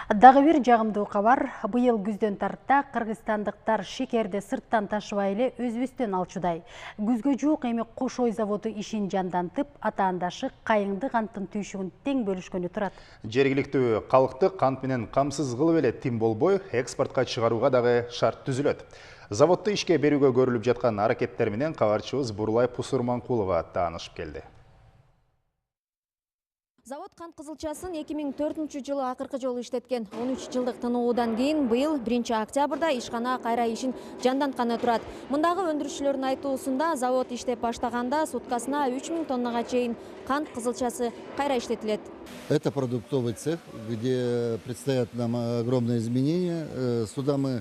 Дагы бир жагымдуу кабар. Быйыл күздөн тарта кыргызстандыктар шекерди сырттан ташыбай эле өзүбүздөн алчудай. Күзгө жуук эми Кош Ой заводу ишин жандантып, атаандашы кайыңды канттын түйшүгүн тең бөлүшкөнү турат. Жергиликтүү калкты кант менен камсыз кылып эле тим болбой, экспортко чыгарууга дагы шарт түзүлөт. Заводду ишке берүүгө көрүлүп жаткан аракеттер менен кабарчыбыз Бурулай Пусурманкулова таанышып келди. Завод кант кызылчасын 2004 жылы акыркы жолу иштеткен. 13 жылдык тынуудан кийин быйыл 1 октябрда ишкана кайра ишин жандантканы турат. Мындагы өндүрүүчүлөрдүн айтуусунда завод иштеп баштаганда суткасына 3000 тоннага чейин кант кызылчасы кайра иштетилет. Это продуктовый цех, где предстоят нам огромные изменения. Сюда мы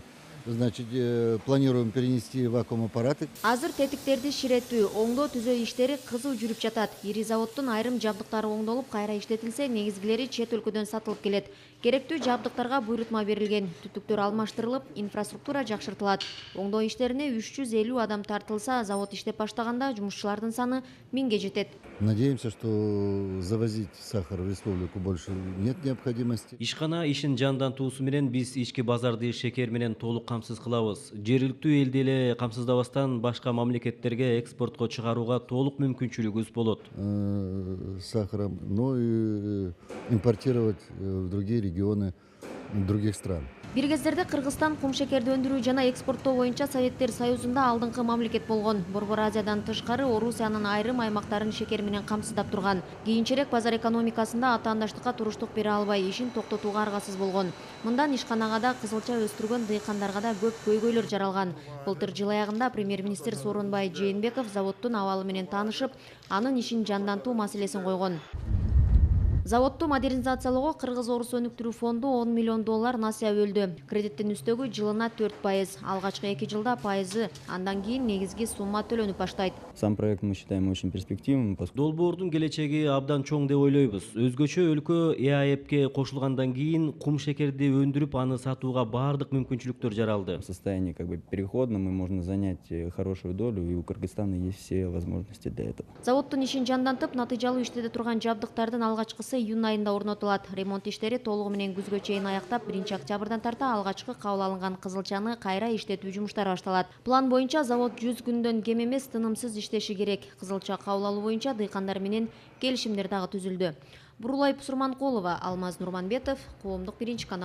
планируем перенести вакуум-аппараты. Азыр тетиктерди ширетүү, оңдоо түзөө иштери кызуу жүрүп жатат. Ири заводдун айрым жабдыктары оңдолуп, кайра иштетилсе, негизгилери чет өлкөдөн сатылып келет. Керектүү жабдыктарга буйрутма берилген, түтүктөр алмаштырылып, инфраструктура жакшыртылат. Оңдоо иштерине 350 адам тартылса, завод иштеп баштаганда жумушчулардын саны 1000ге жетет. Надеемся, что завозить сахар в республику больше нет необходимости. Ишкана ишин жандантуусу менен биз ички базарды шекер менен толук камсыз кылабыз. Жергиликтүү элди эле камсыздабастан башка мамлекеттерге экспортко чыгарууга толук мүмкүнчүлүгүбүз болот. Сахаром, но и импортировать в другие регионы других стран. Бир кездерде Кыргызстан кумшекерди өндүрүү жана экспорттоо боюнча Советтер Союзунда алдыңкы мамлекет болгон. Борбор Азиядан тышкары Орусиянын айрым аймактарын шекер менен камсыздап турган. Кийинчерээк базар экономикасында атаандаштыкка туруштук бере албай, ишин токтотууга аргасыз болгон. Мындан ишканага да кызылча өстүргөн дыйкандарга да көп көйгөйлөр жаралган. Былтыр жыл аягында премьер-министр Сооронбай Жээнбеков заводдун абалы менен таанышып, анын ишин жандантуу маселесин койгон. Заводду модернизациялоого Кыргыз-Орус өнүктүрүү фонду 10 миллион доллар насыя бөлдү. Кредиттин үстөгү жылына 4%. Алгачкы 2 жылда пайызы, андан кийин негизги сумма төлөнүп баштайт. Сам проект мы считаем очень перспективным. Долбоордун келечеги абдан чоң деп ойлойбуз. Өзгөчө өлкө ЭАЭПке кошулгандан кийин кум шекерди өндүрүп, аны сатууга баардык мүмкүнчүлүктөр жаралды. В состоянии переходном, и можно занять хорошую долю, и у Кыргызстана есть все возможности для этого. Заводдун ишин жандантып, натыйжалуу иштете турган жабдыктардын алгачкысы июнь айында орнотулат. Ремонт иштери толугу менен күзгө чейин аяктап, 1 октябрдан тарта алгачкы кабыл алынган кызылчаны кайра иштетүү жумуштары башталат. План боюнча завод 100 күндөн кем эмес тынымсыз иштеши керек. Кызылча кабыл алуу боюнча дыйкандар менен келишимдер дагы түзүлдү. Бурулай Пусурманкулова, Алмаз Нурманбетов, Коомдук 1 канал.